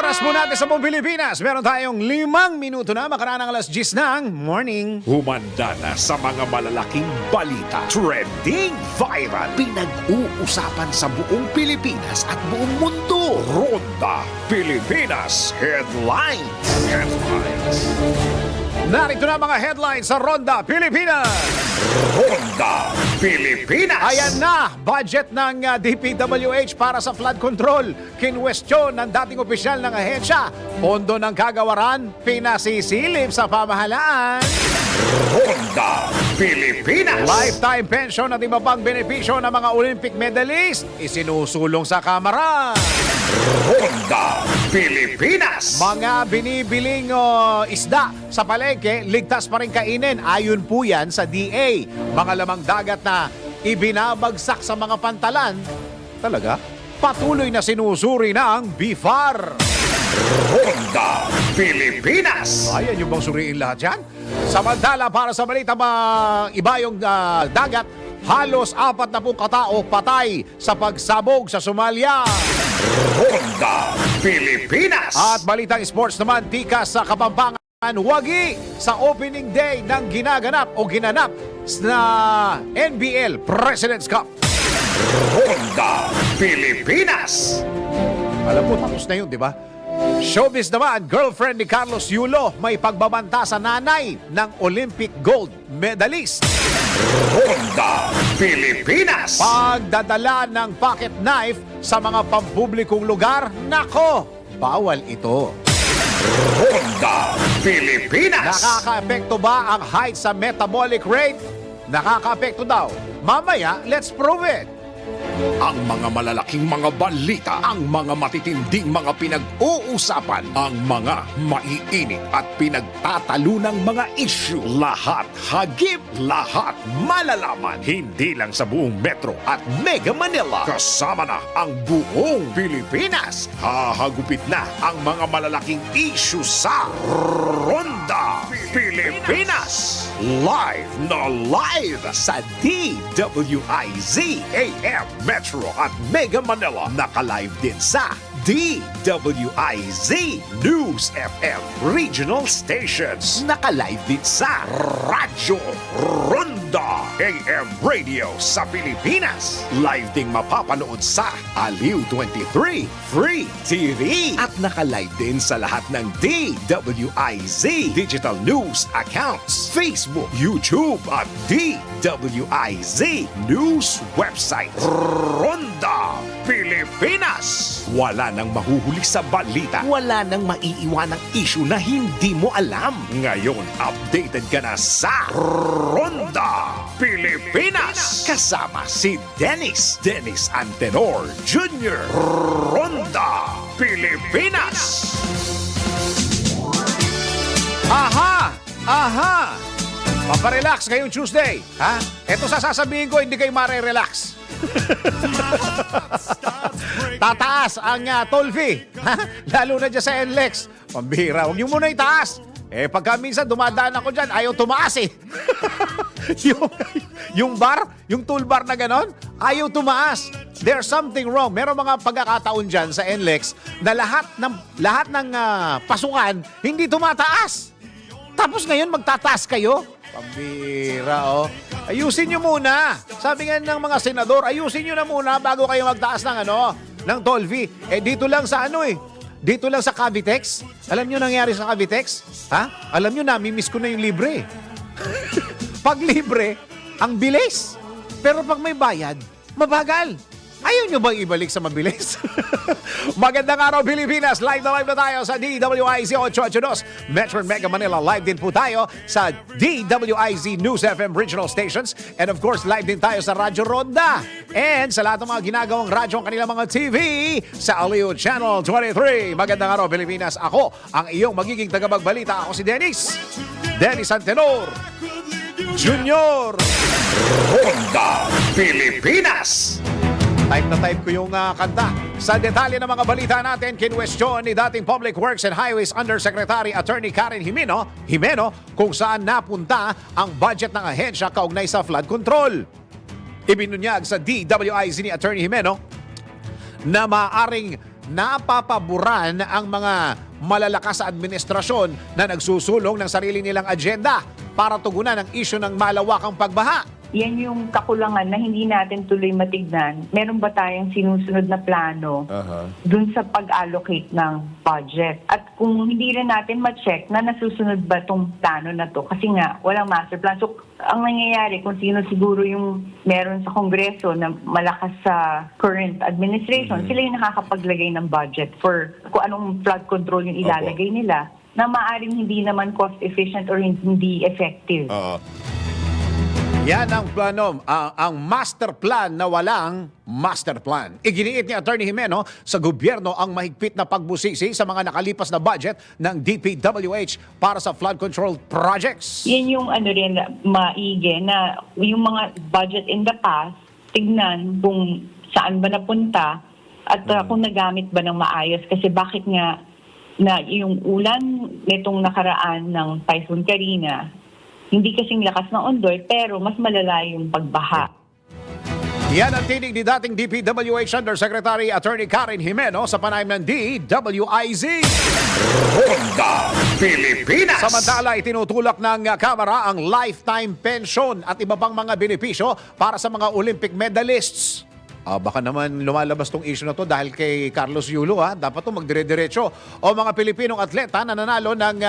oras po natin sa buong Pilipinas. Meron tayong 5 minuto na makaraan ng alas 10 ng morning. Humanda na sa mga malalaking balita. Trending viral. Pinag-uusapan sa buong Pilipinas at buong mundo. Ronda Pilipinas Headlines. Narito na mga headlines sa Ronda Pilipinas. Ronda Pilipinas. Ayan na, budget ng DPWH para sa flood control. Kinwestiyon ng dating opisyal ng ahensya. Pondo ng kagawaran, pinasisilip sa pamahalaan. Ronda Pilipinas. Lifetime pension at iba pang benepisyo ng mga Olympic medalist isinusulong sa Kamara. Ronda Pilipinas. Mga binibiling isda sa palengke, ligtas pa rin kainin. Ayon po yan sa DA. Mga lamang dagat na ibinabagsak sa mga pantalan, talaga, patuloy na sinusuri ng BIFAR. Ronda Pilipinas. Ayan yung bang suriin lahat yan? Samantala, para sa balita ibayong dagat, halos 40 katao patay sa pagsabog sa Somalia. Ronda Pilipinas. At balitang sports naman, tikas sa Kapampangan, wagi sa opening day ng ginanap na NBL President's Cup. Ronda Pilipinas. Alam mo, tapos na yun, di ba? Showbiz naman, girlfriend ni Carlos Yulo may pagbabanta sa nanay ng Olympic gold medalist. Ronda Pilipinas. Pagdadala ng pocket knife sa mga pampublikong lugar, nako, bawal ito. Ronda Pilipinas. Nakaka-apekto ba ang height sa metabolic rate? Nakaka-apekto daw. Mamaya, let's prove it. Ang mga malalaking mga balita, ang mga matitinding mga pinag-uusapan, ang mga maiinit at pinagtatalunang mga issue. Lahat hagip, lahat malalaman. Hindi lang sa buong Metro at Mega Manila. Kasama na ang buong Pilipinas. Hahagupit na ang mga malalaking issue sa Ronda Pilipinas. Live na live sa DWIZ AM Metro at Mega Manila. Naka-live din sa DWIZ News FM Regional Stations. Naka-live din sa Radyo Ronda AM Radio sa Pilipinas. Live ding mapapanood sa Aliw 23 Free TV. At naka-live din sa lahat ng DWIZ Digital News accounts, Facebook, YouTube at DWIZ News website. Ronda Pilipinas. Wala nang mahuhuli sa balita. Wala nang maiiwanang issue na hindi mo alam. Ngayon, updated ka na sa Ronda Pilipinas. Kasama si Dennis Antenor Jr. Ronda Pilipinas. Aha! Aha! Paparelax ngayong Tuesday. Ha? Ito sasabihin ko, hindi kayo mare-relax. Tataas ang toll fee. Lalo na dyan sa NLEX. Pambihira, huwag niyo muna itaas. Pagka minsan dumadaan ako dyan, ayaw tumaas eh. yung bar, yung toll bar na ganon, ayaw tumaas. There's something wrong. Meron mga pagkakataon dyan sa NLEX na lahat ng pasukan hindi tumataas. Tapos ngayon magtataas kayo? Pambira, oh. Ayusin nyo muna. Sabi nga ng mga senador, ayusin nyo na muna bago kayo magtaas ng toll fee. Dito lang sa dito lang sa Cavitex. Alam nyo nangyari sa Cavitex? Ha? Alam nyo, namimiss ko na yung libre. Pag libre, ang bilis. Pero pag may bayad, mabagal. Ayaw nyo bang ibalik sa mabilis? Magandang araw, Pilipinas! Live na tayo sa DWIZ 882 Metro and Mega Manila. Live din po tayo sa DWIZ News FM Regional Stations. And of course, live din tayo sa Radyo Ronda. And sa lahat ng mga ginagawang radyo ang kanilang mga TV sa Aliw Channel 23. Magandang araw, Pilipinas! Ako, ang iyong magiging tagapagbalita. Ako si Dennis Antenor Jr. Ronda Pilipinas. Type na type ko yung kanta. Sa detalye ng mga balita natin, kinwestiyon ni dating Public Works and Highways Undersecretary Attorney Karen Jimeno kung saan napunta ang budget ng ahensya kaugnay sa flood control. Ibinunyag sa DWIZ ni Attorney Jimeno na maaring napapaboran ang mga malalakas sa administrasyon na nagsusulong ng sarili nilang agenda para tugunan ang isyu ng malawakang pagbaha. Yan yung kakulangan na hindi natin tuloy matignan. Meron ba tayong sinusunod na plano dun sa pag-allocate ng budget? At kung hindi rin natin ma-check na nasusunod ba tong plano na to, kasi nga walang master plan. So ang nangyayari, kung sino siguro yung meron sa Kongreso na malakas sa current administration, sila yung nakakapaglagay ng budget for kung anong flood control yung ilalagay nila na maaring hindi naman cost efficient or hindi effective. Yan ang plano, ang master plan na walang master plan. Iginiit ni Atty. Jimeno sa gobyerno ang mahigpit na pagbusisi sa mga nakalipas na budget ng DPWH para sa flood control projects. Yan yung rin maigi na yung mga budget in the past, tignan kung saan ba napunta at kung nagamit ba ng maayos. Kasi bakit nga na yung ulan nitong nakaraan ng Typhoon Karina, hindi kasing lakas ng ondoy, pero mas malala yung pagbaha. Yan ang tinig ni dating DPWH Undersecretary Attorney Karen Jimeno sa panayam ng DWIZ. Ronda Pilipinas! Samantala, itinutulak ng Kamara ang lifetime pension at iba pang mga benepisyo para sa mga Olympic medalists. Baka naman lumalabas tong issue na to dahil kay Carlos Yulo. Dapat to magdire-diretso. O mga Pilipinong atleta na nanalo ng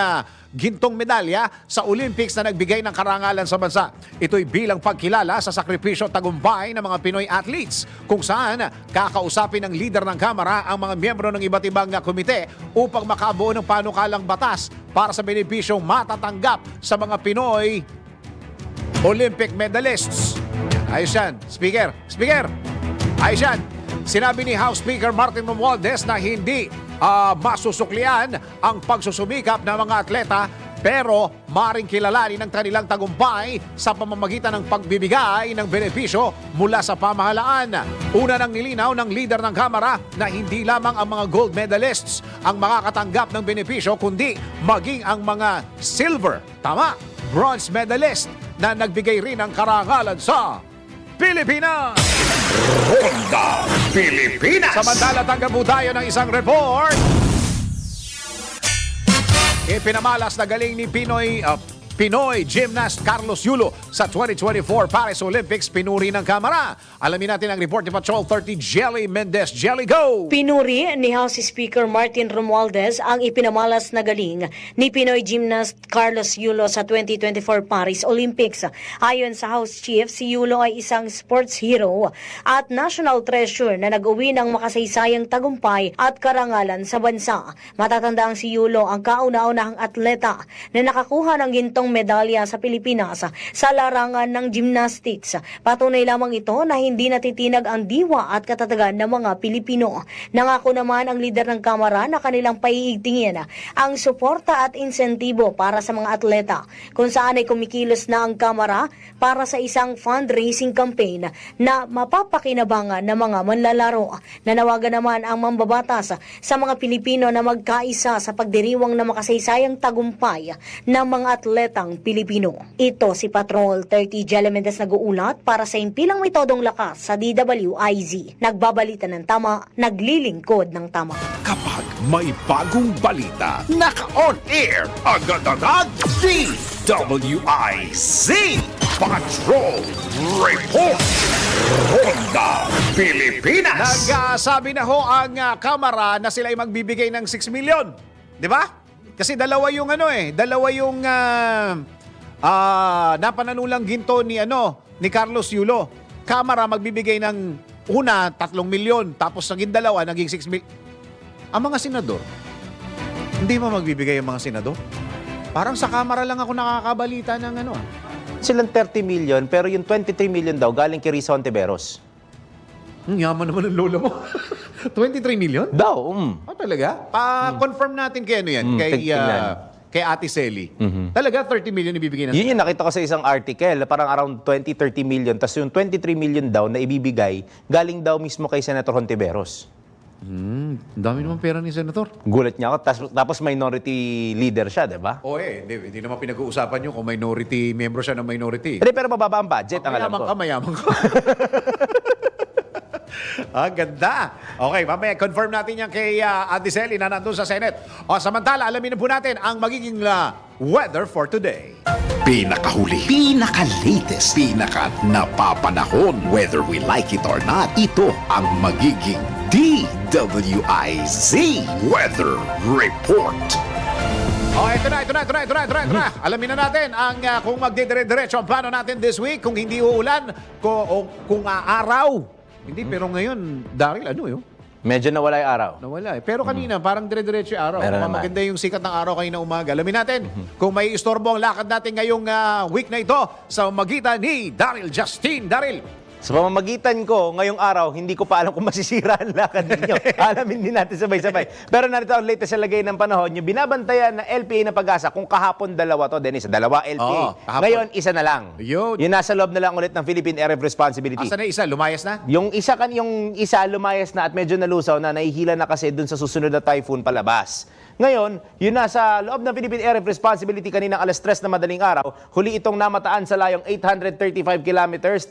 gintong medalya sa Olympics na nagbigay ng karangalan sa bansa. Ito'y bilang pagkilala sa sakripisyo at tagumpay ng mga Pinoy athletes kung saan kakausapin ng leader ng Kamara ang mga miyembro ng iba't ibang komite upang makabuo ng panukalang batas para sa benepisyong matatanggap sa mga Pinoy Olympic medalists. Ayos yan. Speaker! Ayos yan. Sinabi ni House Speaker Martin Romualdez na hindi masusuklian ang pagsusumikap ng mga atleta pero maring kilalanin ng kanilang tagumpay sa pamamagitan ng pagbibigay ng benepisyo mula sa pamahalaan. Una nang nilinaw ng leader ng Kamara na hindi lamang ang mga gold medalists ang makakatanggap ng benepisyo kundi maging ang mga bronze medalist na nagbigay rin ng karangalan sa Pilipinas! Ronda Pilipinas! Samantala, tanggap po tayo ng isang report. Ipinamalas na galing ni Pinoy gymnast Carlos Yulo sa 2024 Paris Olympics, pinuri ng Kamara. Alamin natin ang report ni Patrol 30 Jelly Mendez. Jelly, go! Pinuri ni House Speaker Martin Romualdez ang ipinamalas na galing ni Pinoy gymnast Carlos Yulo sa 2024 Paris Olympics. Ayon sa House Chief, si Yulo ay isang sports hero at national treasure na nag-uwi ng makasaysayang tagumpay at karangalan sa bansa. Matatanda ang si Yulo ang kauna-unahang atleta na nakakuha ng gintong medalya sa Pilipinas sa larangan ng gymnastics. Patunay lamang ito na hindi natitinag ang diwa at katatagan ng mga Pilipino. Nangako naman ang lider ng Kamara na kanilang paiigtingin ang suporta at insentibo para sa mga atleta, kung saan ay kumikilos na ang Kamara para sa isang fundraising campaign na mapapakinabangan ng mga manlalaro. Nanawagan naman ang mambabatas sa mga Pilipino na magkaisa sa pagdiriwang na makasaysayang tagumpay ng mga atletang Pilipino. Ito si Patrol 30 Jelly Mendez nag-uulat para sa impilang may todong lakas sa DWIZ. Nagbabalita ng tama, naglilingkod ng tama. Kapag may bagong balita, naka-on air, agad-agad, DWIZ Patrol Report. Ronda Pilipinas! Nagsabi na ho ang Kamara na sila ay magbibigay ng 6 million. Di ba? Kasi dalawa yung napananulang ginto ni Carlos Yulo. Kamara magbibigay ng una 3 milyon tapos naging dalawa naging 6 milyon. Ang mga senador, hindi mo magbibigay ang mga senador? Parang sa Kamara lang ako nakakabalita ng Silang 30 million pero yung 23 million daw galing kay Risa Ontiveros. Yaman naman ng lola mo. 23 million? Daw, Talaga? Pa-confirm natin kay yan, kay Ate Selly. Talaga 30 million ibibigay na. Yun yung nakita ko sa isang article, parang around 20-30 million. Tapos yung 23 million daw na ibibigay, galing daw mismo kay Senator Hontiveros. Ang dami naman pera ni Senator. Gulat niya ako. Tapos minority leader siya, di ba? Hindi naman pinag-uusapan nyo kung minority, membro siya ng minority. Pero mababa ang budget, ang alam ko. Mayaman ka. Ganda. Okay, mamaya confirm natin yan kay Adiseli na nandun sa Senate. O samantala, alamin na po natin ang magiging weather for today. Pinakahuli, pinaka-latest, pinaka-napapanahon. Whether we like it or not, ito ang magiging DWIZ Weather Report. Oh, ito na. Alamin na natin ang kung magdidire-diretso ang plano natin this week, kung hindi uulan, kung aaraw. Hindi, pero ngayon, Daryl, ano yun? Medyo nawala yung araw. Nawala eh. Pero kanina, parang dire-diretso yung araw. Meron Mukhang naman. maganda yung sikat ng araw kanina umaga. Alamin natin kung may istorbo ang lakad natin ngayong week na ito sa magitan ni Daryl Justin. Daryl, Sa pamamagitan ko, ngayong araw, hindi ko pa alam kung masisira ang lakad ninyo. Alamin din natin sabay-sabay. Pero narito ang latest sa lagay ng panahon, yung binabantayan na LPA na Pag-asa, kung kahapon dalawa to, Dennis, dalawa LPA. Oo, kahapon. Ngayon, isa na lang. Yun. Yung nasa loob na lang ulit ng Philippine Area of Responsibility. asa na isa? Lumayas na? Yung isa lumayas na at medyo nalusaw na, nahihila na kasi dun sa susunod na typhoon palabas. Ngayon, yun nasa loob ng Philippine Area of Responsibility kaninang alas 3 na madaling araw, huli itong namataan sa layong 835 kilometers,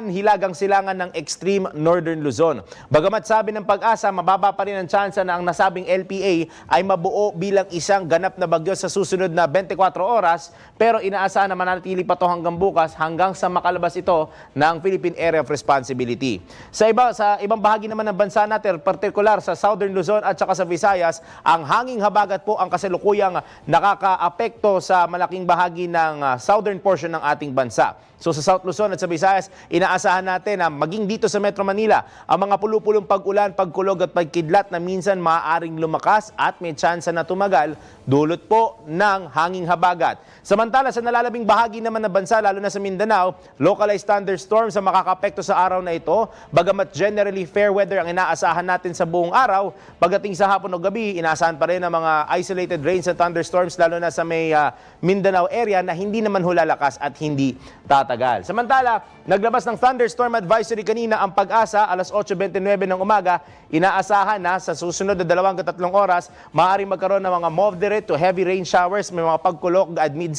hilagang silangan ng extreme northern Luzon. Bagamat sabi ng Pag-asa, mababa pa rin ang tsansa na ang nasabing LPA ay mabuo bilang isang ganap na bagyo sa susunod na 24 oras, pero inaasahan na mananatili pa to hanggang bukas hanggang sa makalabas ito ng Philippine Area of Responsibility. Sa ibang bahagi naman ng bansa natin, partikular sa Southern Luzon at saka sa Visayas, ang hanging habagat po ang kasalukuyang nakakaapekto sa malaking bahagi ng southern portion ng ating bansa. So sa South Luzon at sa Visayas, inaasahan natin na maging dito sa Metro Manila, ang mga pulupulong pag-ulan, pagkulog at pagkidlat na minsan maaaring lumakas at may tsansa na tumagal, dulot po ng hanging habagat. Samantala sa nalalabing bahagi naman ng bansa, lalo na sa Mindanao, localized thunderstorms ang makakapekto sa araw na ito. Bagamat generally fair weather ang inaasahan natin sa buong araw, pagdating sa hapon o gabi, inaasahan pa rin ang mga isolated rains and thunderstorms, lalo na sa may Mindanao area na hindi naman hulalakas at hindi tatagal. Samantala, naglabas ng thunderstorm advisory kanina ang Pag-asa, alas 8:29 ng umaga. Inaasahan na sa susunod na 2 3 oras, maaaring magkaroon ng mga moderate to heavy rain showers, may mga pagkulog at minsan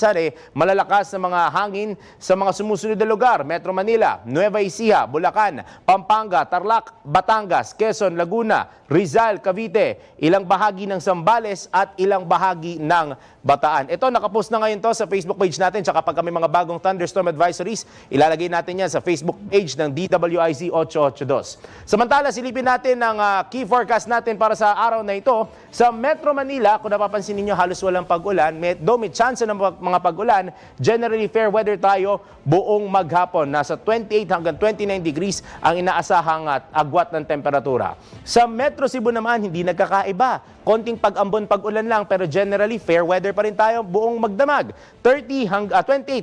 malalakas na mga hangin sa mga sumusunod na lugar: Metro Manila, Nueva Ecija, Bulacan, Pampanga, Tarlac, Batangas, Quezon, Laguna, Rizal, Cavite, ilang bahagi ng Zambales at ilang bahagi ng Bataan. Ito, nakapost na ngayon to sa Facebook page natin. Tsaka pag kami mga bagong thunderstorm advisories, ilalagay natin yan sa Facebook page ng DWIZ 882. Samantala, silipin natin ang key forecast natin para sa araw na ito. Sa Metro Manila, kung napapansin ninyo, halos walang pag-ulan. May chance ng mga pag-ulan. Generally fair weather tayo buong maghapon. Nasa 28 hanggang 29 degrees ang inaasahang agwat ng temperatura. Sa Metro Cebu naman, hindi nagkakaiba. Konting pag-ambon, pag-ulan lang, pero generally fair weather pa rin tayo buong magdamag. 28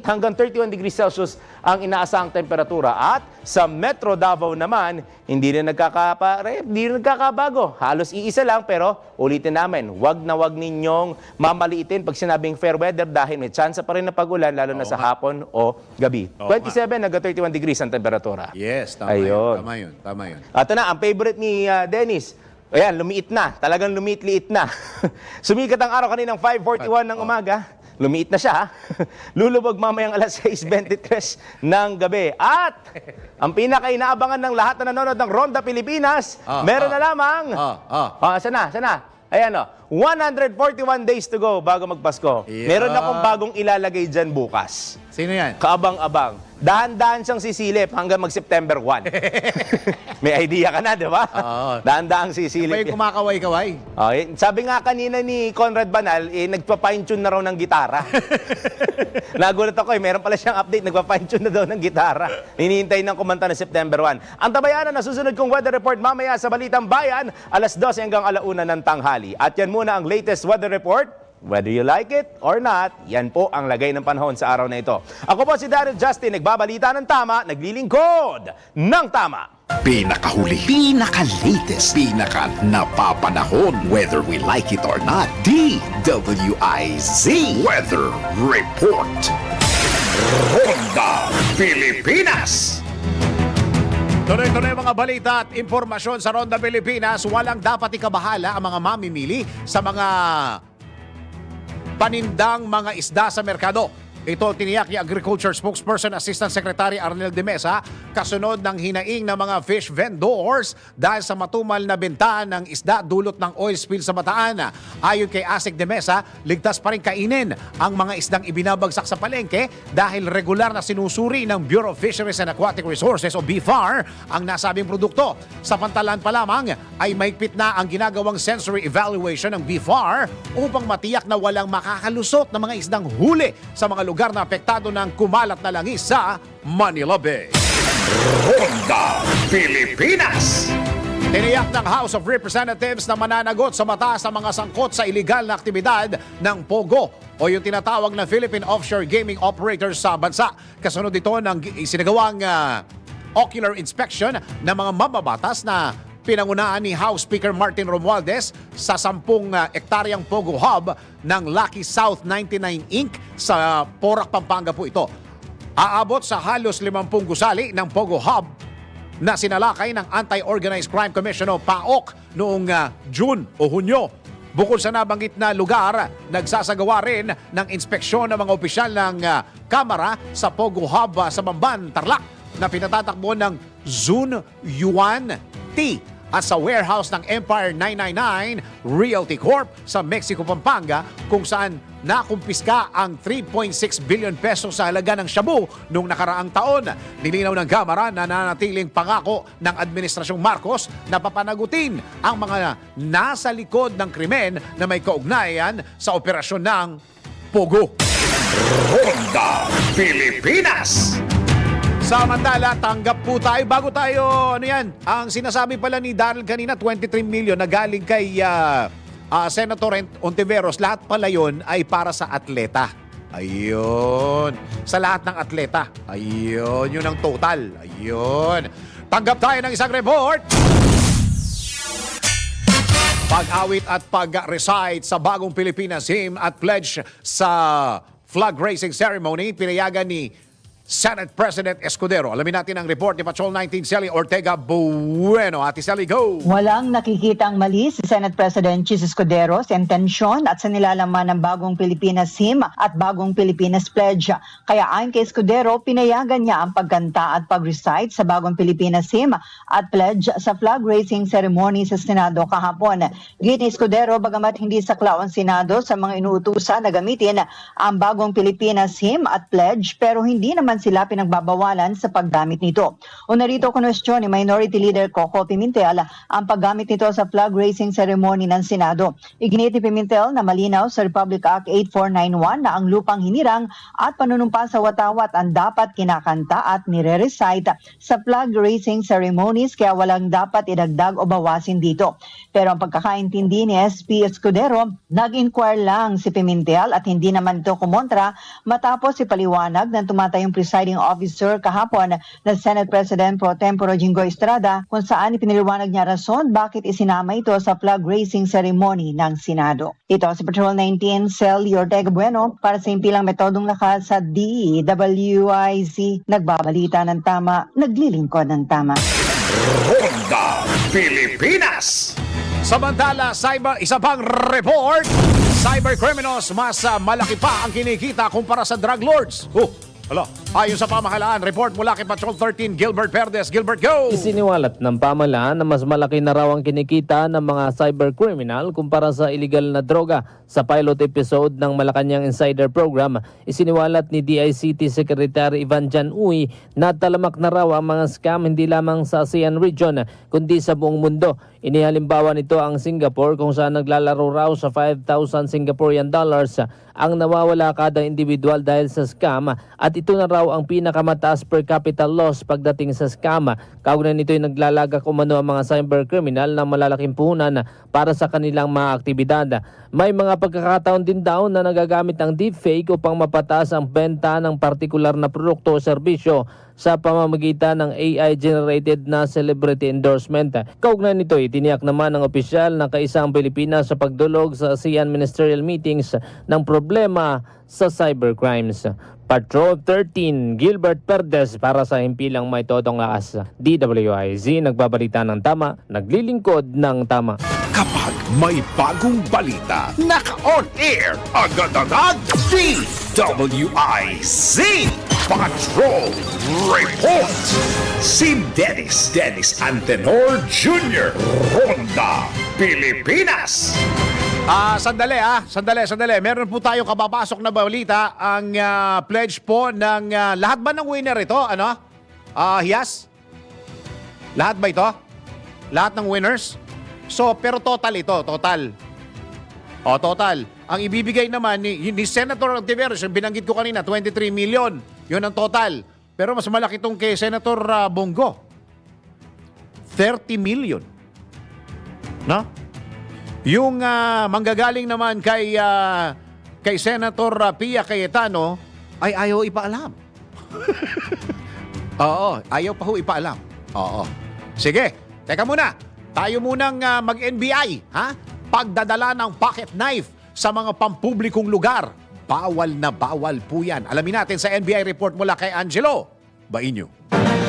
hanggang 31 degrees Celsius ang inaasahang temperatura. At sa Metro Davao naman, hindi na nagkakabago. Halos iisa lang, pero ulitin namin, wag na wag ninyong mamaliitin pag sinabing fair weather dahil may chance pa rin na pag-ulan, lalo na sa hapon o gabi. 27 hanggang 31 degrees ang temperatura. Yes, tama Ayun. yun. Tama yun. Ito na, ang favorite ni Dennis. Ayan, lumiit na. Talagang lumiit-liit na. Sumikat ang araw kaninang 5:41 ng umaga. Lumiit na siya, ha? Lulubog mamayang alas 6:23 ng gabi. At ang pinaka-inaabangan ng lahat na nanonood ng Ronda Pilipinas, meron na lamang. Sana. Ayan, 141 days to go bago magpasko. Yeah. Meron akong bagong ilalagay dyan bukas. Sino yan? Kaabang-abang. Dahan-dahan siyang sisilip hanggang mag-September 1. May idea ka na, di ba? Oo. Dahan-dahan sisilip. May kumakaway-kaway. Sabi nga kanina ni Conrad Banal, nagpa-fine-tune na raw ng gitara. Nagulat ako, meron pala siyang update, nagpa-fine-tune na daw ng gitara. Hinihintay ng kumanta na September 1. Ang tabayanan na susunod kong weather report mamaya sa Balitang Bayan, alas 12 hanggang 1:00 ng tanghali. At yan muna ang latest weather report. Whether you like it or not, yan po ang lagay ng panahon sa araw na ito. Ako po si Daryl Justin, nagbabalita ng tama, naglilingkod ng tama. Pinakahuli, pinaka-latest, pinaka-napapanahon. Whether we like it or not, DWIZ Weather Report. Ronda Pilipinas. Tuloy-tuloy mga balita at impormasyon sa Ronda Pilipinas. Walang dapat ikabahala ang mga mamimili sa mga panindang mga isda sa merkado. Ito tiniyak ni Agriculture Spokesperson Assistant Secretary Arnel de Mesa kasunod ng hinaing ng mga fish vendors dahil sa matumal na benta ng isda dulot ng oil spill sa Bataan. Ayon kay Asik de Mesa, ligtas pa rin kainin ang mga isdang ibinabagsak sa palengke dahil regular na sinusuri ng Bureau of Fisheries and Aquatic Resources o BFAR ang nasabing produkto. Samantalaan pa lamang ay mahigpit na ang ginagawang sensory evaluation ng BFAR upang matiyak na walang makakalusot na mga isdang huli sa mga lugar na apektado ng kumalat na langis sa Manila Bay. Ronda Pilipinas. Tiniyak ng House of Representatives na mananagot sa mataas na mga sangkot sa iligal na aktibidad ng POGO o yung tinatawag na Philippine Offshore Gaming Operators sa bansa. Kasunod ito ng isinagawang ocular inspection ng mga mababatas na pinangunahan ni House Speaker Martin Romualdez sa 10 ektaryang POGO Hub ng Lucky South 99 Inc. sa Porac, Pampanga po ito. Aabot sa halos 50 gusali ng POGO Hub na sinalakay ng Anti-Organized Crime Commission o PAOK noong June o Hunyo. Bukod sa nabanggit na lugar, nagsasagawa rin ng inspeksyon ng mga opisyal ng Kamara sa POGO Hub sa Bamban, Tarlac na pinatatakbo ng Zun Yuan T at sa warehouse ng Empire 999 Realty Corp sa Mexico, Pampanga kung saan nakumpiska ang 3.6 billion pesos sa halaga ng shabu noong nakaraang taon. Nilinaw ng Kamara na nanatiling pangako ng Administrasyong Marcos na papanagutin ang mga nasa likod ng krimen na may kaugnayan sa operasyon ng POGO. Ronda Pilipinas. Samantala, tanggap po tayo. Bago tayo, ang sinasabi pala ni Daryl kanina, 23 million na galing kay Senator Ontiveros. Lahat pala yun ay para sa atleta. Ayun. Sa lahat ng atleta. Ayun. Yun ang total. Ayun. Tanggap tayo ng isang report. Pag-awit at pag-recite sa bagong Pilipinas Hymn at pledge sa flag raising ceremony, pinayagan ni Senate President Escudero. Alamin natin ang report ni Patrol 19 Sally Ortega Bueno. Ate Sally, go! Walang nakikitang mali si Senate President Chis Escudero sa intensyon at sa nilalaman ng bagong Pilipinas Hymn at bagong Pilipinas Pledge. Kaya ayon kay Escudero, pinayagan niya ang pagkanta at pag-recite sa bagong Pilipinas Hymn at Pledge sa flag raising ceremony sa Senado kahapon. Gini Escudero, bagamat hindi saklaw ang Senado sa mga inuutusan na gamitin ang bagong Pilipinas Hymn at Pledge, pero hindi naman sila pinagbabawalan sa paggamit nito. Una rito kunwestiyon ni Minority Leader Coco Pimentel ang paggamit nito sa flag raising ceremony ng Senado. Iginit ni Pimentel na malinaw sa Republic Act 8491 na ang lupang hinirang at panunumpa sa watawat ang dapat kinakanta at nire-recite sa flag raising ceremonies, kaya walang dapat idagdag o bawasin dito. Pero ang pagkakaintindi ni SP Escudero, nag-inquire lang si Pimentel at hindi naman ito kumontra matapos ipaliwanag ng tumatayong presiding officer kahapon na Senate President Pro Tempore Jinggoy Estrada kung saan ipiniliwanag niya rason bakit isinama ito sa flag raising ceremony ng Senado. Ito si Patrol 19 Sally Ortega Bueno para sa impilang metodong lakas sa DWIZ. Nagbabalita ng tama, naglilingkod ng tama. Ronda Pilipinas. Samantala, isa pang report, cybercriminals mas malaki pa ang kinikita kumpara sa drug lords. Ayon sa pamahalaan, report mula kay Patrol 13 Gilbert Perdes. Gilbert, go! Isiniwalat ng pamahalaan na mas malaki na raw ang kinikita ng mga cybercriminal kumpara sa illegal na droga. Sa pilot episode ng Malacanang Insider Program, isiniwalat ni DICT Secretary Ivan Jan Uy na talamak na raw ang mga scam hindi lamang sa ASEAN region kundi sa buong mundo. Inihalimbawa nito ang Singapore kung saan naglalaro raw sa 5,000 Singaporean dollars ang nawawala kada individual dahil sa scam at ito na raw ang pinakamataas per capita loss pagdating sa scam. Kaugnay nito ay naglalagak umano ang mga cybercriminal ng malalaking puhunan para sa kanilang mga aktibidad. May mga pagkakataon din daw na nagagamit ang deepfake upang mapataas ang benta ng partikular na produkto o serbisyo sa pamamagitan ng AI-generated na celebrity endorsement. Kaugnay nito, itiniyak naman ng opisyal ng kaisang Pilipinas sa pagdulog sa ASEAN ministerial meetings ng problema sa cybercrimes. Patrol 13, Gilbert Perdes para sa himpilang may totong lakas. DWIZ, nagbabalita ng tama, naglilingkod ng tama. Kapag may bagong balita, naka-on air, agad-agad, DWIZ Patrol Report. Si Dennis Antenor Jr. Ronda, Pilipinas. Sandali. Meron po tayong kababasok na balita. Ang pledge po ng lahat ba ng winner ito? Ano? Yes? Lahat ba ito? Lahat ng winners? So, pero total ito, total. Total. Ang ibibigay naman ni Senator Ontiveros, yung binanggit ko kanina, 23 million. Yun ang total. Pero mas malaki itong kay Senator Bongo. 30 million. No? Yung manggagaling naman kay Senator Pia Cayetano ay ayaw ipaalam. Oo, ayaw pa ho ipaalam. Oo. Sige, teka muna. Tayo munang mag-NBI, ha? Pagdadala ng pocket knife sa mga pampublikong lugar. Bawal na bawal po yan. Alamin natin sa NBI report mula kay Angelo Bainyo.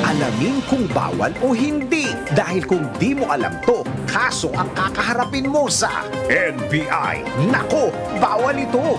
Alamin kung bawal o hindi. Dahil kung di mo alam to, kaso ang kakaharapin mo sa NBI. Nako, bawal ito.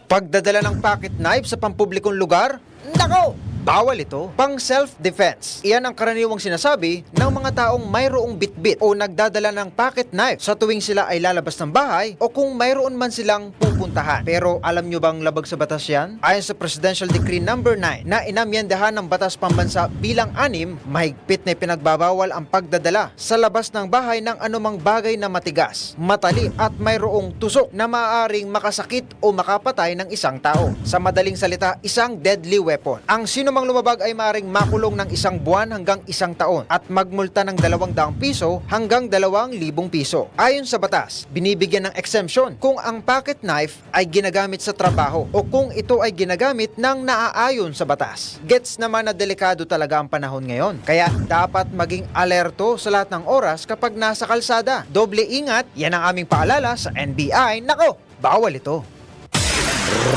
Pagdadala ng pocket knife sa pampublikong lugar? Nako! Bawal ito. Pang self-defense. Iyan ang karaniwang sinasabi ng mga taong mayroong bitbit o nagdadala ng pocket knife sa tuwing sila ay lalabas ng bahay o kung mayroon man silang pupuntahan. Pero alam nyo bang labag sa batas yan? Ayon sa Presidential Decree No. 9 na inamyendahan ng Batas Pambansa bilang 6, mahigpit na pinagbabawal ang pagdadala sa labas ng bahay ng anumang bagay na matigas, matalim at mayroong tusok na maaaring makasakit o makapatay ng isang tao. Sa madaling salita, isang deadly weapon. Ang sino mang lumabag ay maaaring makulong ng 1 buwan hanggang 1 taon at magmulta ng 200 piso hanggang 2,000 piso. Ayon sa batas, binibigyan ng exemption kung ang pocket knife ay ginagamit sa trabaho o kung ito ay ginagamit ng naaayon sa batas. Gets naman na delikado talaga ang panahon ngayon. Kaya dapat maging alerto sa lahat ng oras kapag nasa kalsada. Doble ingat, yan ang aming paalala sa NBI. Nako, bawal ito.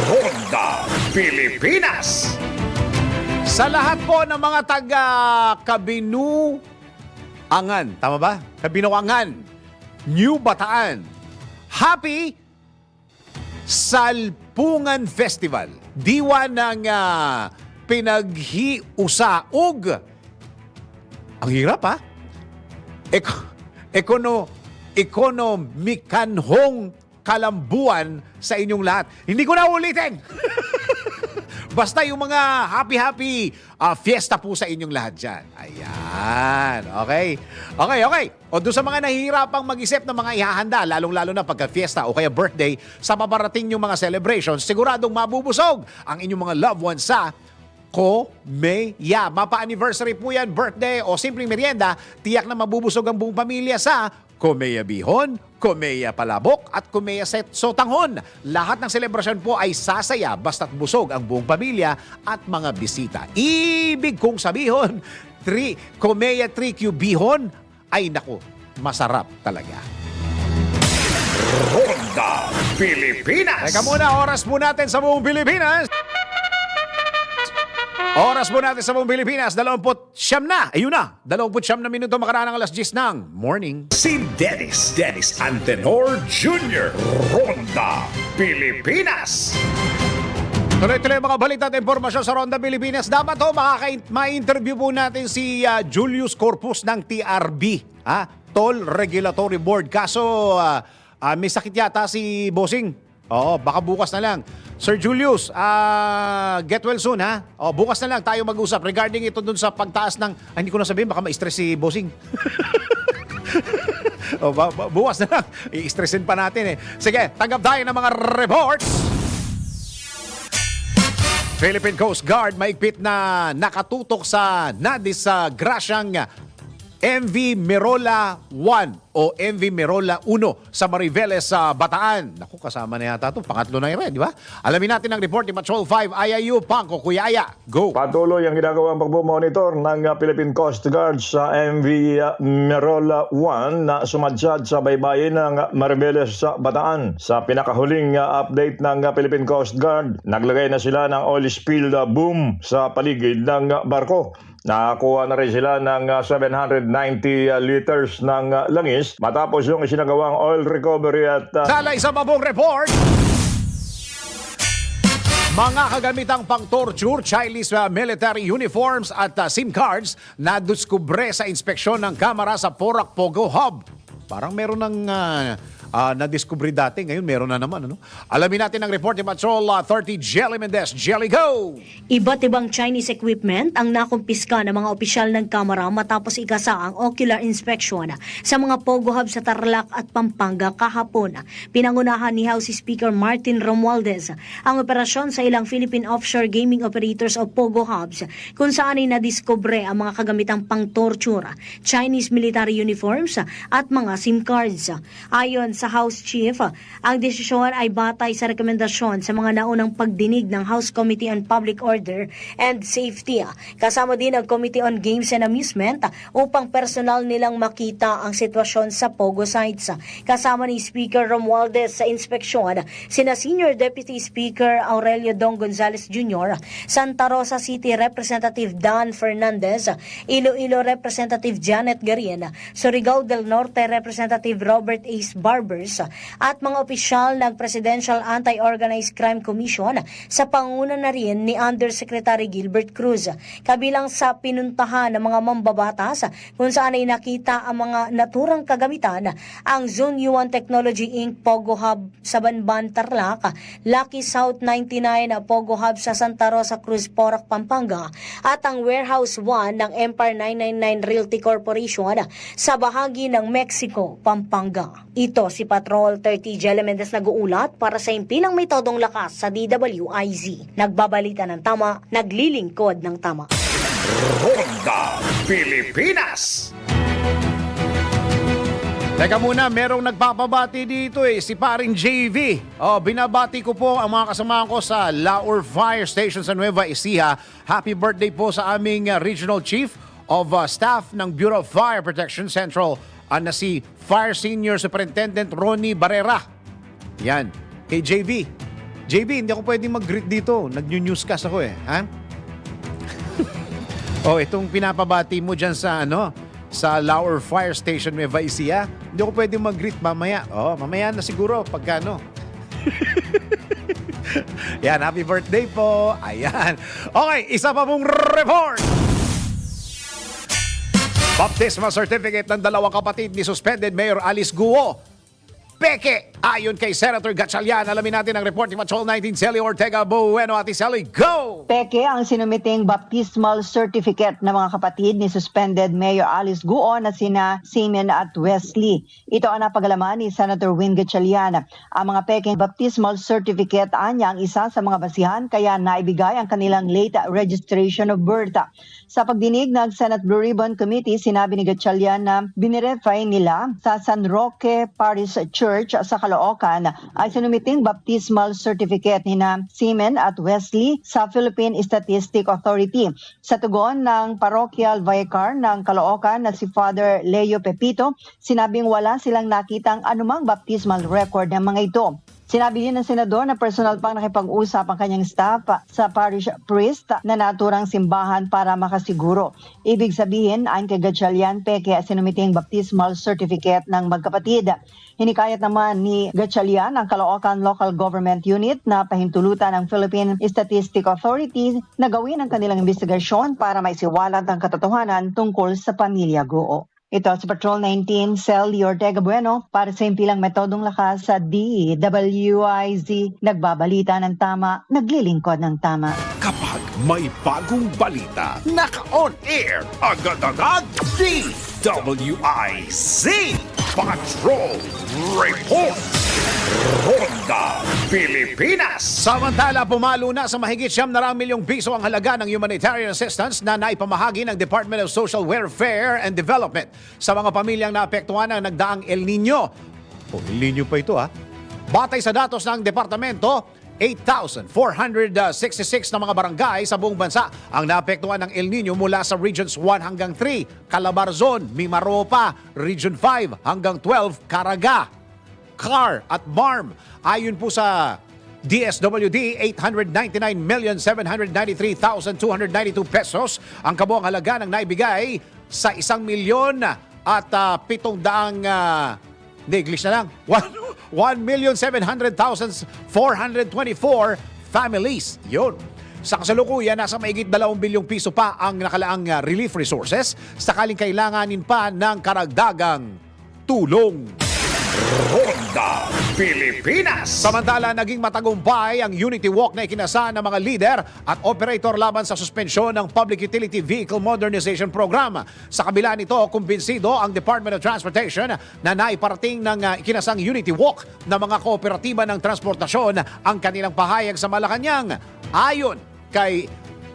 Ronda, Pilipinas. Sa lahat po ng mga taga-Kabinuangan, tama ba? Kabinuangan, New Bataan, happy Salpungan Festival. Diwa ng pinaghiusaog. Ang hirap ha? Ekonomikanhong kalambuan sa inyong lahat. Hindi ko na ulitin. Basta yung mga happy fiesta po sa inyong lahat dyan. Ayan. Okay? O doon sa mga nahihirapang mag-isip ng mga ihahanda, lalong-lalo na pagka-fiesta o kaya birthday, sa babarating yung mga celebrations, siguradong mabubusog ang inyong mga loved ones sa Komeya. Mapa-anniversary po yan, birthday o simpleng merienda, tiyak na mabubusog ang buong pamilya sa Komeya Bihon, Komeya Palabok at Komeya Sotanghon. Lahat ng selebrasyon po ay sasaya basta't busog ang buong pamilya at mga bisita. Ibig kong sabihin, Komeya 3Q Bihon ay naku, masarap talaga. Ronda, Pilipinas. Teka muna, oras po natin sa buong Pilipinas. Oras po natin sa buong Pilipinas, 29 na. Ayun na, 29 na minuto makaraan ng 10:00 ng morning. Si Dennis Antenor Jr. Ronda, Pilipinas. Tuloy-tuloy mga balita at impormasyon sa Ronda Pilipinas. Dapat ma-interview po natin si Julius Corpus ng TRB, Toll Regulatory Board. Kaso may sakit yata si Bossing. Oo, baka bukas na lang. Sir Julius, get well soon ha. Bukas na lang tayo mag-usap regarding ito dun sa pagtaas ng, hindi ko na sabihin, baka ma-stress si Bossing. Bukas na lang, i-stressin pa natin eh. Sige, tanggap tayo ng mga reports. Philippine Coast Guard maigpit na nakatutok sa nadisgrasyang MV Merola 1 o MV Merola 1 sa Mariveles sa Bataan. Naku, kasama na yata ito. Pangatlo na yun, di ba? Alamin natin ang report ni Patrol 5 IIU Pangko Kuyaya. Go! Patuloy ang ginagawang pagmumonitor ng Philippine Coast Guard sa MV Merola 1 na sumadsyad sa baybayin ng Mariveles sa Bataan. Sa pinakahuling update ng Philippine Coast Guard, naglagay na sila ng oil spill boom sa paligid ng barko. Nakakuha na rin sila ng 790 liters ng langis matapos yung isinagawang oil recovery at... Sa isa pa pong report! Mga kagamitang pang-torture, Chinese military uniforms at SIM cards na diskubre sa inspeksyon ng kamera sa Porac Pogo Hub. Parang meron ng na-discovery dati, ngayon meron na naman. Ano? Alamin natin ang report ni Patrol 30 Jelly Mendez. Jelly, go! Iba't ibang Chinese equipment ang nakumpiska ng mga opisyal ng Kamara matapos ikasa ang ocular inspection sa mga Pogo Hub sa Tarlac at Pampanga kahapon. Pinangunahan ni House Speaker Martin Romualdez ang operasyon sa ilang Philippine offshore gaming operators o Pogo Hubs kung saan ay nadiskubre ang mga kagamitang pang-torture, Chinese military uniforms at mga SIM cards. Ayon sa House Chief, ang desisyon ay batay sa rekomendasyon sa mga naunang pagdinig ng House Committee on Public Order and Safety. Kasama din ang Committee on Games and Amusement upang personal nilang makita ang sitwasyon sa Pogo sites. Kasama ni Speaker Romualdez sa inspeksyon, sina Senior Deputy Speaker Aurelio Dong Gonzales Jr., Santa Rosa City Representative Dan Fernandez, Iloilo Representative Janet Garin, Surigao del Norte Representative Robert Ace Barbers at mga opisyal ng Presidential Anti-Organized Crime Commission sa panguna na rin ni Undersecretary Gilbert Cruz. Kabilang sa pinuntahan ng mga mambabatas kung saan ay nakita ang mga naturang kagamitan ang Zone U1 Technology Inc. Pogo Hub sa Banban, Tarlac, Lucky South 99 Pogo Hub sa Santa Rosa Cruz, Porac, Pampanga at ang Warehouse 1 ng Empire 999 Realty Corporation sa bahagi ng Mexico, Pampanga. Ito si Patrol 30 Jelly Mendez nag-uulat para sa impilang may todong lakas sa DWIZ. Nagbabalita ng tama, naglilingkod ng tama. Ronda Pilipinas. Teka muna, merong nagpapabati dito si paring JV. Binabati ko po ang mga kasamahan ko sa Laur Fire Station sa Nueva Ecija. Happy birthday po sa aming Regional Chief of Staff ng Bureau of Fire Protection Central na si Fire Senior Superintendent Ronnie Barrera. Yan. Kay JV. JV, hindi ako pwedeng mag-greet dito. Nag-newscast ako ha? Itong pinapabati mo dyan sa sa Laur Fire Station Nueva Ecija. Hindi ako pwedeng mag-greet mamaya. Mamaya na siguro pagka Yan, happy birthday po. Ayan. Okay, isa pa pong report. Baptismal certificate ng dalawang kapatid ni suspended Mayor Alice Guo. Peke! Ayon kay Senator Gatchalian, alamin natin ang report ni Patrol 19 Sally Ortega Bueno. Ate Sally, go! Peke ang sinumiting baptismal certificate ng mga kapatid ni suspended Mayor Alice Guo na sina Simeon at Wesley. Ito ang napagalaman ni Senator Win Gatchalian. Ang mga pekeng baptismal certificate anya ang isa sa mga basihan kaya naibigay ang kanilang late registration of birth. Sa pagdinig ng Senate Blue Ribbon Committee, sinabi ni Gatchalian na binirefy nila sa San Roque Parish Church sa Caloocan ay sinumiting baptismal certificate ni na Simeon at Wesley sa Philippine Statistic Authority. Sa tugon ng parochial vicar ng Caloocan na si Father Leo Pepito, sinabing wala silang nakitang anumang baptismal record ng mga ito. Sinabi din ng senador na personal pang nakipag-usap ang kanyang staff sa parish priest na naturang simbahan para makasiguro. Ibig sabihin, ayon kay Gatchalian, peke sinumiting baptismal certificate ng magkapatid. Hinikayat naman ni Gatchalian ang Caloocan Local Government Unit na pahintulutan ng Philippine Statistic Authority na gawin ang kanilang investigasyon para maisiwalat ang katotohanan tungkol sa pamilya Guo. Ito si Patrol 19, Sally Ortega Bueno para sa impilang metodong lakas sa DWIZ. Nagbabalita ng tama, naglilingkod ng tama. Kapag may bagong balita, naka-on air, agad-agad, DWIZ Patrol Report. Ronda Pilipinas. Samantala, pumalo na sa mahigit 700 milyong piso ang halaga ng humanitarian assistance na naipamahagi ng Department of Social Welfare and Development sa mga pamilyang naapektuhan ng nagdaang El Nino. El Nino pa ito Batay sa datos ng departamento, 8,466 na mga barangay sa buong bansa ang naapektuhan ng El Nino mula sa Regions 1 hanggang 3, Calabarzon, Mimaropa, Region 5 hanggang 12, Caraga, Car at Marm. Ayon po sa DSWD, 899,793,292 pesos ang kabuang halaga ng naibigay sa 1,000,000 at 700 English na lang. 1,700,424 families. Yun. Sa kasalukuyan, nasa mahigit 2 bilyong piso pa ang nakalaang relief resources sakaling kailanganin pa ng karagdagang tulong. Ronda Pilipinas. Samantala, naging matagumpay ang Unity Walk na ikinasa ng mga leader at operator laban sa suspensyon ng Public Utility Vehicle Modernization Program. Sa kabila nito, kumbinsido ang Department of Transportation na naiparating ng ikinasang Unity Walk na mga kooperatiba ng transportasyon ang kanilang pahayag sa Malacanang. Ayon kay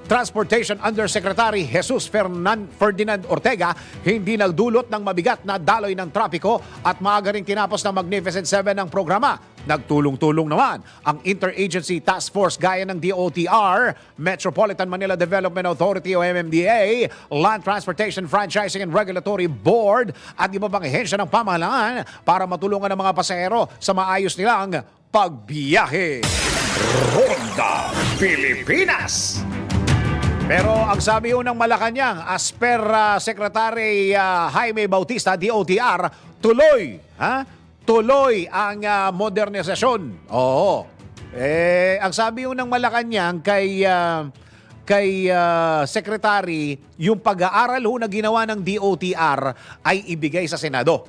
Transportation Undersecretary Jesus Ferdinand Ortega, hindi nagdulot ng mabigat na daloy ng trapiko at maaga rin tinapos ng Magnificent 7 ng programa. Nagtulong-tulong naman ang Interagency Task Force gaya ng DOTR, Metropolitan Manila Development Authority o MMDA, Land Transportation Franchising and Regulatory Board at iba pang ahensya ng pamahalaan para matulungan ang mga pasahero sa maayos nilang pagbiyahe. Ronda Pilipinas. Pero ang sabi ho ng Malacanang, as per Secretary Jaime Bautista, DOTR, tuloy ang modernisasyon. Oo. Ang sabi ho ng Malacanang kay Secretary, yung pag-aaral ho na ginawa ng DOTR ay ibigay sa Senado.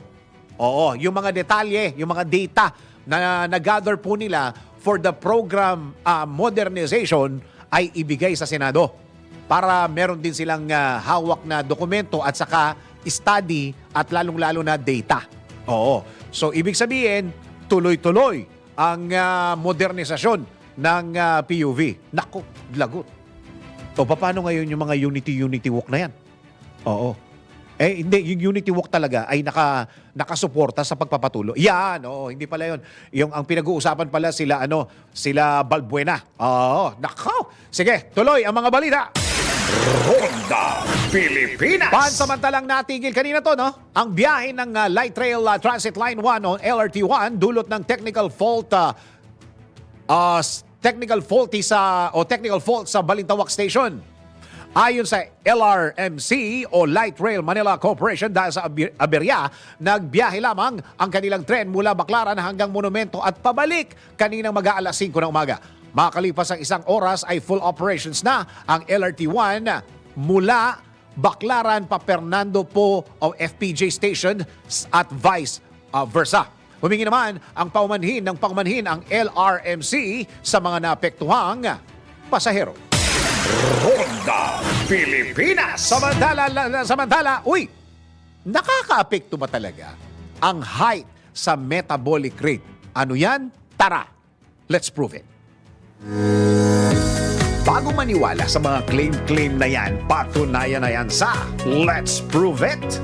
Oo, yung mga detalye, yung mga data na nag-gather po nila for the program modernization ay ibigay sa Senado para meron din silang hawak na dokumento at saka study at lalong-lalo na data. Oo. So, ibig sabihin, tuloy-tuloy ang modernisasyon ng PUV. Naku, lagot. O, paano ngayon yung mga Unity Walk na yan? Oo. Hindi, yung Unity Walk talaga ay nakasuporta sa pagpapatuloy. Yan, hindi pala yun. Yung ang pinag-uusapan pala sila Balbuena. Oo, nako. Sige, tuloy ang mga balita. Ronda Pilipinas. Pansamantalang natigil kanina to, no? Ang biyahe ng Light Rail Transit Line 1 o LRT1 dulot ng technical fault sa Balintawak Station. Ayon sa LRMC o Light Rail Manila Corporation, dahil sa aberya, nagbiyahe lamang ang kanilang tren mula Baclaran hanggang Monumento at pabalik kaninang mag-aalas 5 ng umaga. Makalipas ang 1 oras ay full operations na ang LRT1 mula Baclaran pa Fernando Po o FPJ Station at vice versa. Humingi naman ang paumanhin ang LRMC sa mga naapektuhang pasahero. Ronda Pilipinas. Samantala, nakakaapekto ba talaga ang height sa metabolic rate? Ano yan? Tara, let's prove it. Bago maniwala sa mga claim na yan, patunayan na yan sa Let's Prove It!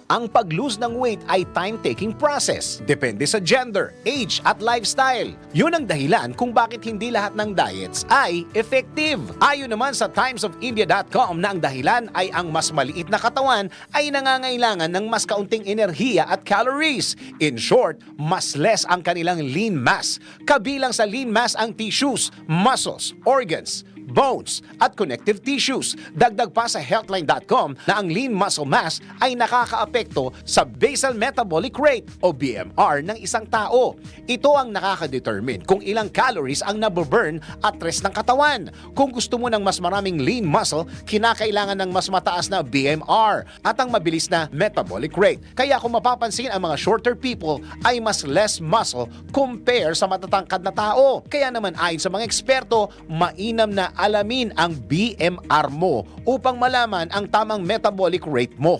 Ang pag-lose ng weight ay time-taking process. Depende sa gender, age at lifestyle. Yun ang dahilan kung bakit hindi lahat ng diets ay effective. Ayon naman sa timesofIndia.com na ang dahilan ay ang mas maliit na katawan ay nangangailangan ng mas kaunting enerhiya at calories. In short, mas less ang kanilang lean mass. Kabilang sa lean mass ang tissues, muscles, organs, bones at connective tissues. Dagdag pa sa healthline.com na ang lean muscle mass ay nakakaapekto sa basal metabolic rate o BMR ng isang tao. Ito ang nakaka-determine kung ilang calories ang naburn at rest ng katawan. Kung gusto mo ng mas maraming lean muscle, kinakailangan ng mas mataas na BMR at ang mabilis na metabolic rate. Kaya kung mapapansin, ang mga shorter people ay mas less muscle compare sa matatangkad na tao. Kaya naman ayon sa mga eksperto, mainam na alamin ang BMR mo upang malaman ang tamang metabolic rate mo.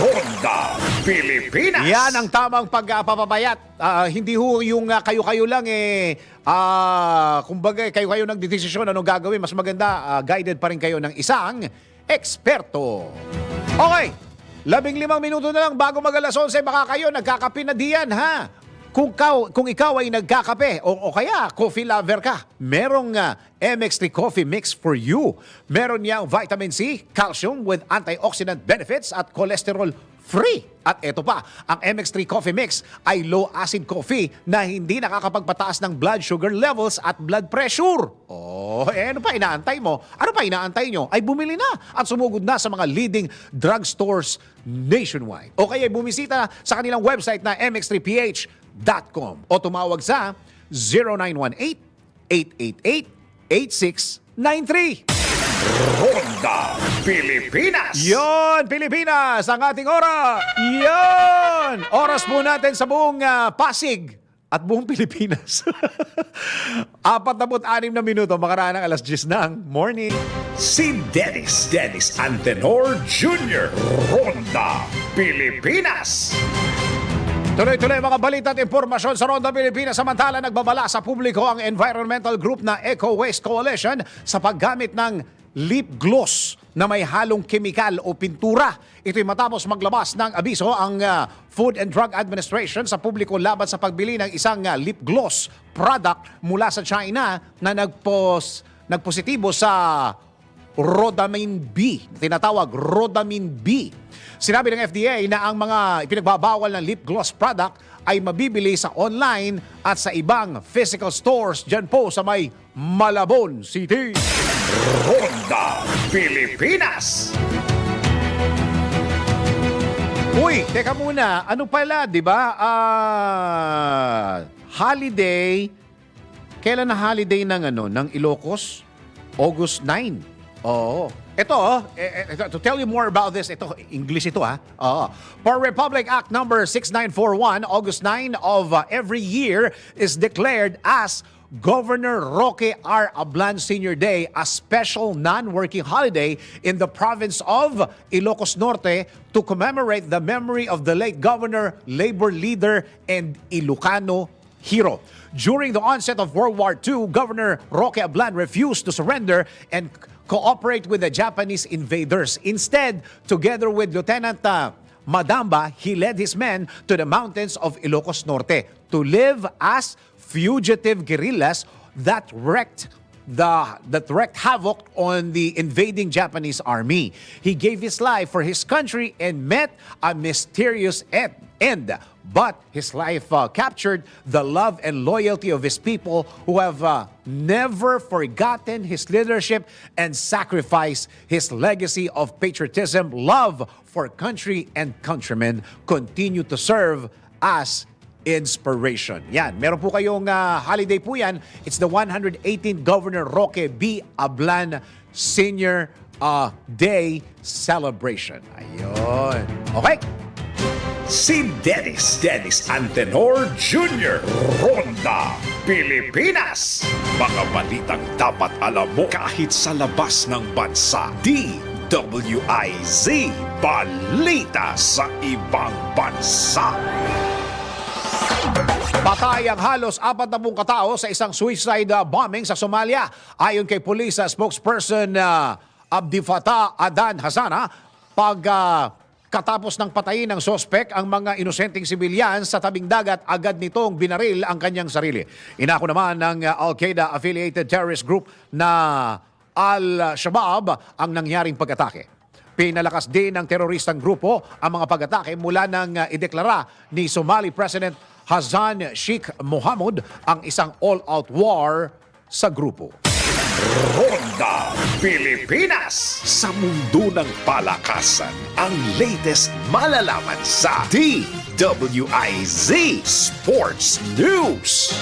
Ronda Pilipinas. Yan ang tamang pagpapayat. Hindi ho yung kayo-kayo lang kumbaga kayo-kayo nagdedesisyon anong gagawin. Mas maganda, guided pa rin kayo ng isang eksperto. Okay, 15 minuto na lang bago mag-alas 11, baka kayo nagkakape na diyan, ha? Kung ikaw ay nagkakape o kaya coffee lover ka, merong MX3 Coffee Mix for you. Meron niyang vitamin C, calcium with antioxidant benefits at cholesterol free. At eto pa, ang MX3 Coffee Mix ay low-acid coffee na hindi nakakapagpataas ng blood sugar levels at blood pressure. Ano pa inaantay mo? Ano pa inaantay nyo? Ay bumili na at sumugod na sa mga leading drugstores nationwide. O kaya bumisita sa kanilang website na mx3ph.com o tumawag sa 0918-888-8693. Ronda Pilipinas. Yon, Pilipinas, ang ating oras. Yon! Oras po natin sa buong Pasig at buong Pilipinas. 46 na minuto, makaraan ng alas 10 ng morning. Si Dennis Antenor Jr. Ronda Pilipinas. Tuloy-tuloy mga balita at impormasyon sa Ronda Pilipinas. Samantala, nagbabala sa publiko ang environmental group na Eco Waste Coalition sa paggamit ng lip gloss na may halong kemikal o pintura. Ito'y matapos maglabas ng abiso ang Food and Drug Administration sa publiko laban sa pagbili ng isang lip gloss product mula sa China na nagpositibo sa rhodamine B, tinatawag rhodamine B. Sinabi ng FDA na ang mga ipinagbabawal ng lip gloss product ay mabibili sa online at sa ibang physical stores dyan po sa may Malabon City. Ronda Pilipinas. Uy, teka muna. Ano pala, di ba? Holiday. Kailan na holiday ng Ilocos? August 9. Oo. Ito, to tell you more about this, ito, English ito ha. For Republic Act number 6941, August 9 of every year is declared as Governor Roque R. Ablan Sr. Day, a special non-working holiday in the province of Ilocos Norte to commemorate the memory of the late governor, labor leader, and Ilocano hero. During the onset of World War II, Governor Roque Ablan refused to surrender and cooperate with the Japanese invaders. Instead, together with Lieutenant Madamba, he led his men to the mountains of Ilocos Norte to live as fugitive guerrillas that wreaked havoc on the invading Japanese army. He gave his life for his country and met a mysterious end. But his life captured the love and loyalty of his people who have never forgotten his leadership and sacrifice. His legacy of patriotism, love for country and countrymen continue to serve as inspiration. Yan, meron po kayong holiday po yan. It's the 118th Governor Roque B. Ablan Sr. Day celebration. Ayun. Okay? Si Dennis Antenor Jr. Ronda Pilipinas. Mga balitang dapat alam mo kahit sa labas ng bansa. DWIZ Balita sa ibang bansa. Patay ang halos 40 katao sa isang suicide bombing sa Somalia. Ayon kay police spokesperson Abdifatah Adan Hasana, katapos ng patayin ng sospek ang mga inosenteng sibilyan sa tabing dagat, agad nitong binaril ang kanyang sarili. Inako naman ng Al-Qaeda-affiliated terrorist group na Al-Shabaab ang nangyaring pag-atake. Pinalakas din ng teroristang grupo ang mga pag-atake mula nang ideklara ni Somali President Hassan Sheikh Mohamud ang isang all-out war sa grupo. Ronda Pilipinas. Sa mundo ng palakasan, ang latest malalaman sa DWIZ Sports News.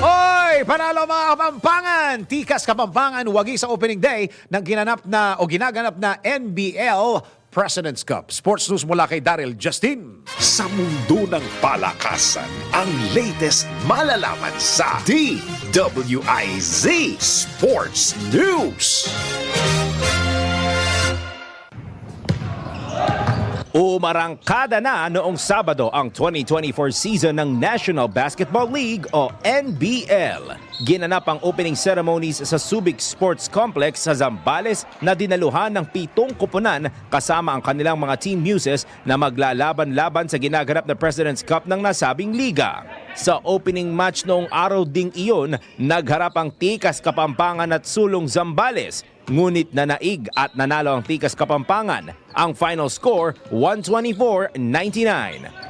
Oy, panalo mga Kapampangan! Tikas Kapampangan, wagi sa opening day ng ginaganap na NBL President's Cup. Sports News mula kay Daryl Justin. Sa mundo ng palakasan, ang latest malalaman sa DWIZ Sports News. Umarangkada na noong Sabado ang 2024 season ng National Basketball League o NBL. Ginanap ang opening ceremonies sa Subic Sports Complex sa Zambales na dinaluhan ng 7 koponan kasama ang kanilang mga team muses na maglalaban-laban sa ginaganap na President's Cup ng nasabing liga. Sa opening match noong araw ding iyon, nagharap ang Tikas Kapampangan at Sulong Zambales. Ngunit nanaig at nanalo ang Tikas Kapampangan. Ang final score, 124-99.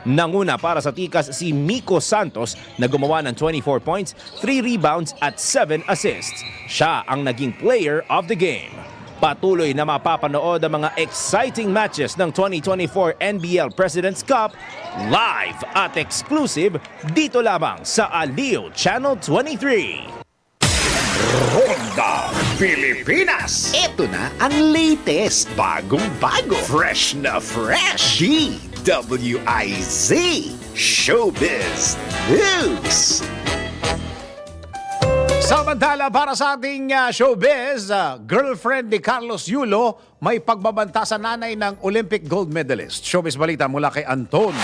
Nanguna para sa Tikas si Miko Santos na gumawa ng 24 points, 3 rebounds at 7 assists. Siya ang naging player of the game. Patuloy na mapapanood ang mga exciting matches ng 2024 NBL President's Cup live at exclusive dito lamang sa Aliw Channel 23. Ronda Pilipinas. Ito na ang latest, Bagong-bago. Fresh na fresh. DWIZ Showbiz News. Samantala, para sa ating showbiz, girlfriend ni Carlos Yulo may pagbabanta sa nanay ng Olympic gold medalist. Showbiz balita mula kay Anton.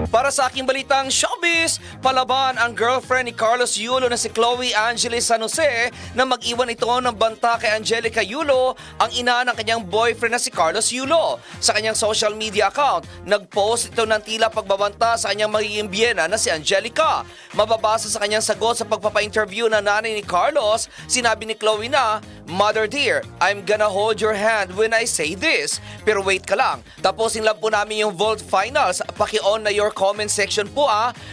Para sa aking balitang showbiz, palaban ang girlfriend ni Carlos Yulo na si Chloe Angeles San Jose na mag-iwan ito ng banta kay Angelica Yulo, ang ina ng kanyang boyfriend na si Carlos Yulo. Sa kanyang social media account, nag-post ito ng tila pagbabanta sa kanyang magiging biyena na si Angelica. Mababasa sa kanyang sagot sa pagpapa-interview na nanay ni Carlos, sinabi ni Chloe na, "Mother dear, I'm gonna hold your hand when I say this. Pero wait ka lang, tapusin lang po namin yung Vault Finals. Paki-on na your comment section po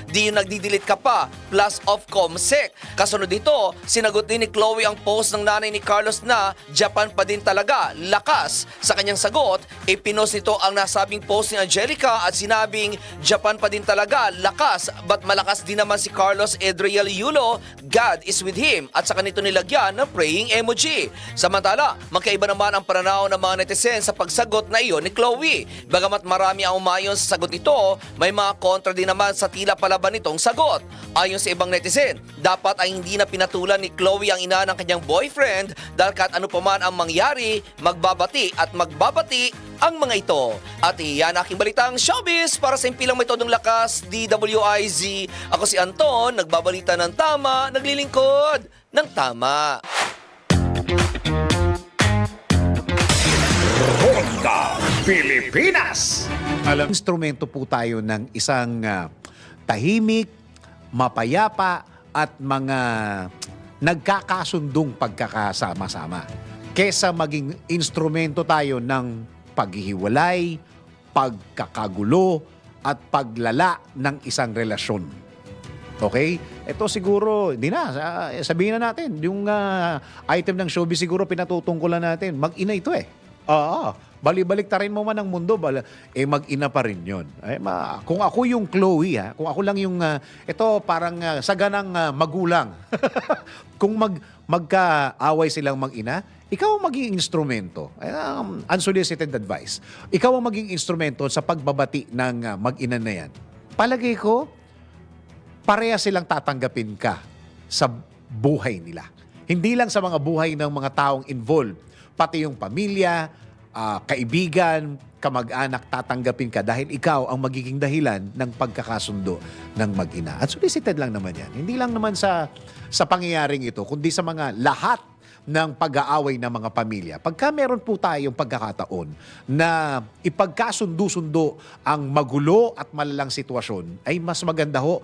di yung nagdidelete ka pa, plus of comsec." Kasunod dito, sinagot din ni Chloe ang post ng nanay ni Carlos na Japan pa din talaga, lakas. Sa kanyang sagot, ipinost nito ang nasabing post ni Angelica at sinabing Japan pa din talaga, lakas, but malakas din naman si Carlos Edriel Yulo, God is with him, at sa kanito nilagyan ng praying emoji. Samantala, magkaiba naman ang pananaw ng mga netizen sa pagsagot na iyon ni Chloe. Bagamat marami ang umayon sa sagot nito, may mga kontra din naman sa tila palaban nitong sagot. Ayon sa ibang netizen, dapat ay hindi na pinatulan ni Chloe ang ina ng kanyang boyfriend dahil kahit ano pa man ang mangyari, magbabati at magbabati ang mga ito. At iyan aking balitang showbiz para sa impilang may todong lakas, DWIZ. Ako si Anton, nagbabalita ng tama, naglilingkod ng tama. Ronda Pilipinas. Alam, instrumento po tayo ng isang tahimik, mapayapa at mga nagkakasundong pagkakasama-sama. Kesa maging instrumento tayo ng paghihiwalay, pagkakagulo at paglala ng isang relasyon. Okay? Ito siguro, hindi na, sabihin na natin, yung item ng showbiz siguro pinatutungkulan natin. Mag-ina ito eh. Balibalik ta rin mo man ang mundo, mag-ina pa rin yun. Kung ako yung Chloe, kung ako lang yung, ito parang saganang magulang. Kung magkaaway silang mag-ina, ikaw ang maging instrumento. Unsolicited advice. Ikaw ang maging instrumento sa pagbabati ng mag-ina na yan. Palagay ko, pareha silang tatanggapin ka sa buhay nila. Hindi lang sa mga buhay ng mga taong involved, pati yung pamilya, kaibigan, kamag-anak, tatanggapin ka dahil ikaw ang magiging dahilan ng pagkakasundo ng mag-ina. At solicited lang naman yan. Hindi lang naman sa pangyayaring ito, kundi sa mga lahat ng pag-aaway ng mga pamilya. Pagka meron po tayong pagkakataon na ipagkasundo-sundo ang magulo at malalang sitwasyon, ay mas maganda ho,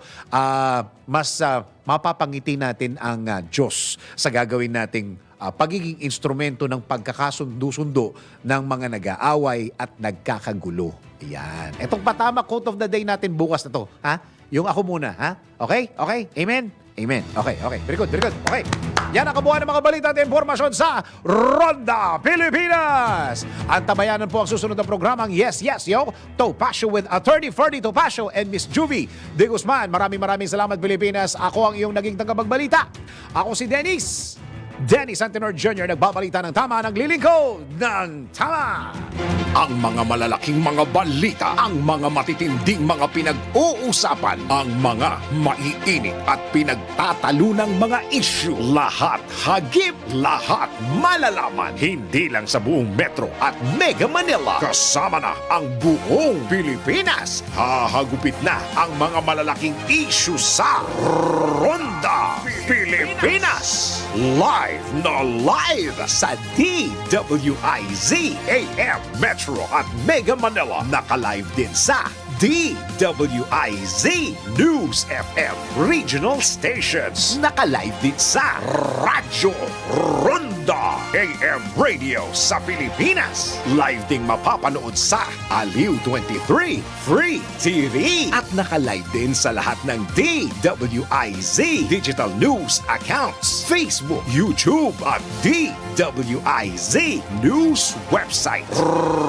mas mapapangiti natin ang Diyos sa gagawin nating pagiging instrumento ng pagkakasundo-sundo ng mga nag-aaway at nagkakagulo. Yan. Itong patama quote of the day natin bukas na to. Yung ako muna. Okay? Okay? Amen? Amen. Okay. Very good. Okay. Yan ang kabuuan ng mga balita at impormasyon sa Ronda Pilipinas. Antabayanan po ang susunod na programang Yes, Yo, Topacio with Attorney Ferdy Topacio and Miss Juvie de Guzman. Maraming salamat Pilipinas. Ako ang iyong naging tagapagbalita. Ako si Dennis Antenor Jr. nagbabalita ng tama, naglilingkod ng tama. Ang mga malalaking mga balita, ang mga matitinding mga pinag-uusapan, ang mga maiinit at pinagtatalunang mga issue. Lahat hagip, lahat malalaman. Hindi lang sa buong Metro at Mega Manila. Kasama na ang buong Pilipinas. Hahagupit na ang mga malalaking issue sa Ronda Pilipinas. Live na live sa DWIZ AM Metro at Mega Manila. Naka-live din sa DWIZ News FM Regional Stations. Naka-live din sa Radyo Ronda Ronda AM Radio sa Pilipinas. Live ding mapapanood sa Aliw 23 Free TV at naka-live din sa lahat ng DWIZ Digital News accounts, Facebook, YouTube at DWIZ News website.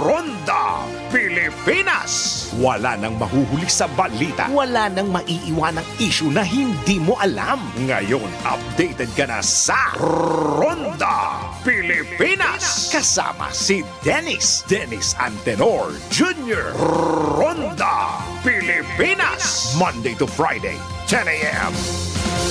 Ronda Pilipinas. Wala nang mahuhuli sa balita. Wala nang maiiwanang issue na hindi mo alam. Ngayon, updated ka na sa Ronda Pilipinas. Kasama si Dennis Antenor Jr. Ronda Pilipinas. Monday to Friday, 10 a.m.